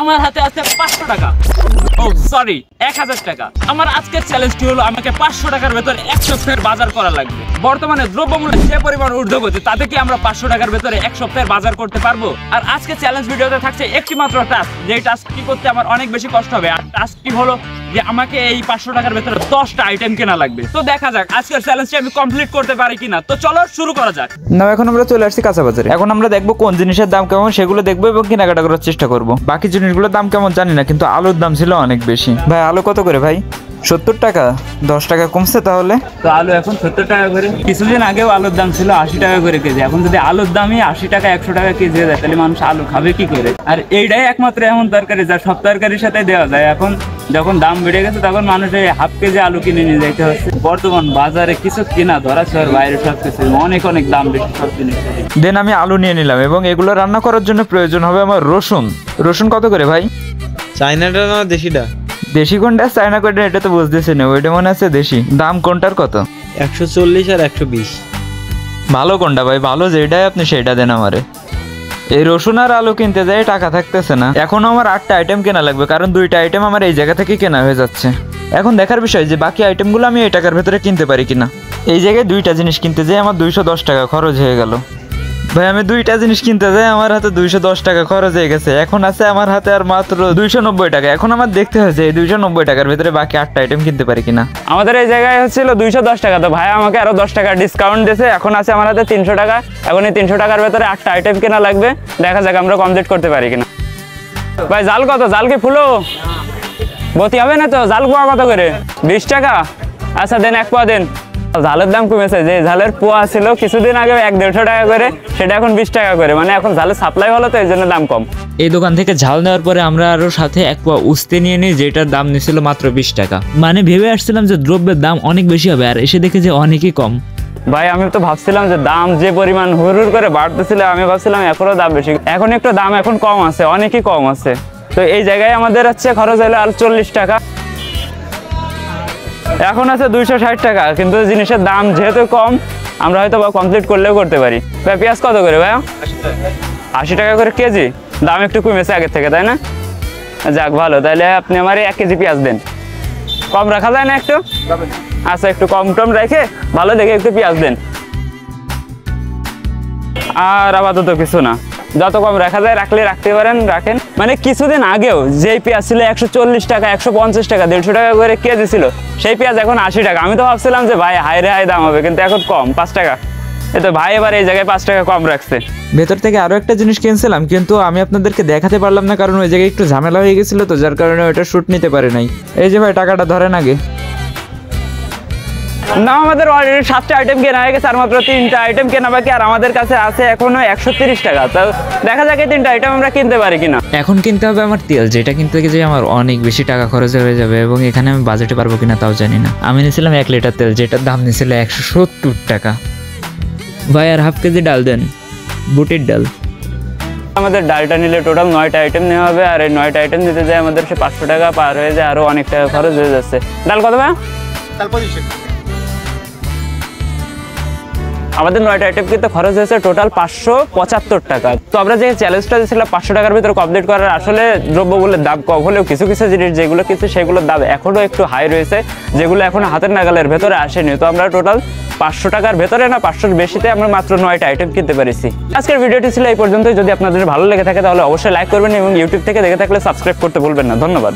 আমার হাতে আছে 500 টাকা, ও সরি 1000 টাকা। আমার আজকের চ্যালেঞ্জটি হলো আমাকে 500 টাকার ভেতরে 1 সপ্তাহের বাজার করা লাগবে। বর্তমানে দ্রব্যমূল্য যে পরিমাণ ঊর্ধ্বগতি, তাতে কি আমরা 500 টাকার ভেতরে 1 সপ্তাহের বাজার করতে পারবো? আর আজকে চ্যালেঞ্জ ভিডিওতে থাকছে একটি মাত্র টাস্ক, যে টাস্কটি করতে আমার অনেক বেশি কষ্ট হবে। আর টাস্কটি হলো যে আমাকে এই 500 টাকার ভেতরে 10টা আইটেম কেনা লাগবে। তো দেখা যাক আজকের চ্যালেঞ্জটি আমি কমপ্লিট করতে পারি কিনা। তো চলো শুরু করা যাক। না, এখন আমরা চলে আসছি কাঁচা বাজারে। এখন আমরা দেখবো কোন জিনিসের দাম কেমন, সেগুলো দেখবো এবং কেনাকাটা করার চেষ্টা করব। বাকি জিনিসগুলোর দাম কেমন জানি না, কিন্তু আলুর দাম ছিল অনেক বেশি। ভাই আলু কত করে ভাই? 70 টাকা, 10 টাকা কমছে তাহলে। তো আলু এখন 70 টাকা করে, কিছুদিন আগেও আলুর দাম ছিল 80 টাকা করে কেজি। এখন যদি আলুর দামই 80 টাকা 100 টাকা কেজি হয়ে যায়, তাহলে মানুষ আলু খাবে কি করে? আর এইটাই একমাত্র এমন তরকারি যা সব তরকারির সাথে দেওয়া যায়। এখন যখন দাম বেড়ে গেছে তখন মানুষের হাফ কেজি আলু কিনে নিয়ে যেতে হচ্ছে। বর্তমান বাজারে কিছু কিনা ধরা ছোঁয়ার বাইরে সবকিছু অনেক অনেক দাম বেশি সব জিনিস। দেন আমি আলু নিয়ে নিলাম এবং এগুলো রান্না করার জন্য প্রয়োজন হবে আমার রসুন। রসুন কত করে ভাই? চাইনাটা না দেশিটা? দেশি কোনটা চায়না কোনটা এটা তো বুঝতেছি না, ওইটা মনে আছে দেশি। দাম কোনটার কত? 140 আর 120। ভালো কোনটা ভাই? ভালো যেটাই আপনি সেইটা দেন আমারে। এই রসুন আর আলু কিনতে যাই টাকা থাকতেছে না। এখন আমার 8টা আইটেম কেনা লাগবে, কারণ 2টা আইটেম আমার এই জায়গা থেকে কেনা হয়ে যাচ্ছে। এখন দেখার বিষয় যে বাকি আইটেমগুলো আমি এই টাকার ভেতরে কিনতে পারি কিনা। এই জায়গায় 2টা জিনিস কিনতে যাই আমার 210 টাকা খরচ হয়ে গেল। ভাই আমি 2টা জিনিস কিনতে যাই আমার হাতে 210 টাকা খরচ হয়ে গেছে। এখন আছে আমার হাতে আর মাত্র 290 টাকা। এখন আমার দেখতে হয়েছে এই 290 টাকার ভিতরে বাকি 8টা আইটেম কিনতে পারি কিনা। আমাদের এই জায়গায় হচ্ছিল 210 টাকা, তো ভাই আমাকে আরো 10 টাকা ডিসকাউন্ট দিয়েছে। এখন আছে আমার হাতে 300 টাকা। এখন এই 300 টাকার ভেতরে 8টা আইটেম কেনা লাগবে। দেখা যাক আমরা কমপ্লিট করতে পারি কিনা। ভাই জাল কত? জাল কি ফুলো বতি হবে না তো? জাল পোয়া কত করে? 20 টাকা। আচ্ছা দেন 1 পোয়া দেন। ঝালের দাম কমেছে, যে ঝালের পোয়া ছিল কিছুদিন আগে 150 টাকা করে, সেটা এখন 20 টাকা করে। মানে এখন ঝালের সাপ্লাই হলো তো এই জন্য দাম কম। এই দোকান থেকে ঝাল নেওয়ার পরে আমরা আরো সাথে 1 পোয়া উস্তে নিয়ে নিই, যেটার দাম নিছিল মাত্র 20 টাকা। মানে ভেবে আসছিলাম যে দ্রব্যের দাম অনেক বেশি হবে, আর এসে দেখে যে অনেকই কম। ভাই আমি তো ভাবছিলাম যে দাম যে পরিমাণ হুড় করে বাড়তেছিল, আমি ভাবছিলাম এখনো দাম বেশি। এখন একটু দাম এখন কম আছে, অনেকই কম আছে। তো এই জায়গায় আমাদের হচ্ছে খরচ হলো আর 40 টাকা। এখন আছে 260 টাকা, কিন্তু জিনিসের দাম যেহেতু কম আমরা হয়তো কমপ্লিট করলেও করতে পারি। ভাই পেঁয়াজ কত করে ভাই? 80 টাকা করে কেজি। দাম একটু কমেছে আগের থেকে, তাই না? যাক ভালো, তাহলে আপনি আমার 1 কেজি পেঁয়াজ দেন। কম রাখা যায় না একটু? আচ্ছা একটু কম টম রেখে ভালো দেখে একটু পেঁয়াজ দেন। আর আপাতত কিছু না, যত কম রাখা যায় রাখতে পারেন, রাখেন। মানে কিছুদিন আগেও যেই পেঁয়াজ ছিল 140 টাকা 150 টাকা 150 টাকা করে কেজি ছিল, সেই পেঁয়াজ এখন 80 টাকা। আমি তো ভাবছিলাম যে ভাই হাই রে হাই দাম হবে, কিন্তু এখন কম 5 টাকা। এই তো ভাই এবার এই জায়গায় 5 টাকা কম রাখছে। ভেতর থেকে আরো একটা জিনিস কিনছিলাম, কিন্তু আমি আপনাদেরকে দেখাতে পারলাম না, কারণ ওই জায়গায় একটু ঝামেলা হয়ে গেছিল, তো যার কারণে ওইটা শুট নিতে পারে নাই। এই যে ভাই টাকাটা ধরেন আগে। না আমাদের অলরেডি 7টা আইটেম কেনা হয়ে গেছে, আর মাত্র 3টা আইটেম কেনা বাকি। আর আমাদের কাছে আছে এখনো 130 টাকা। তো দেখা যাক এই 3টা আইটেম আমরা কিনতে পারি কিনা। এখন কিনতে হবে আমার তেল, যেটা কিনতে গিয়ে আমার অনেক বেশি টাকা খরচ হয়ে যাবে, এবং এখানে আমি বাজেটে পারবো কিনা তাও জানি না। আমি নিয়েছিলাম 1 লিটার তেল, যেটার দাম নিয়েছিল 170 টাকা। ভাই আর হাফ কেজি ডাল দেন, বুটের ডাল। আমাদের ডালটা নিলে টোটাল 9টা আইটেম নেওয়া হবে, আর এই 9টা আইটেম দিতে যায় আমাদের সে 500 টাকা পার হয়ে যায়, আরো অনেক টাকা খরচ হয়ে যাচ্ছে। ডাল কত ভাই? আমাদের 9টা আইটেম কিন্তু খরচ হয়েছে টোটাল 575 টাকা। তো আমরা যে চ্যালেঞ্জটা দিয়েছিলাম 500 টাকার ভিতরে কমপ্লিট করার, আসলে দ্রব্যগুলোর দাম কম হলেও কিছু কিছু জিনিস যেগুলো কিছু সেগুলোর দাম এখনও একটু হাই রয়েছে, যেগুলো এখনো হাতের নাগালের ভেতরে আসেনি। তো আমরা টোটাল 500 টাকার ভেতরে না 500-র বেশিতে আমরা মাত্র 9টা আইটেম কিনতে পেরেছি। আজকের ভিডিওটি ছিল এই পর্যন্তই। যদি আপনাদের ভালো লেগে থাকে তাহলে অবশ্যই লাইক করবেন, এবং ইউটিউব থেকে দেখে থাকলে সাবস্ক্রাইব করতে ভুলবেন না। ধন্যবাদ।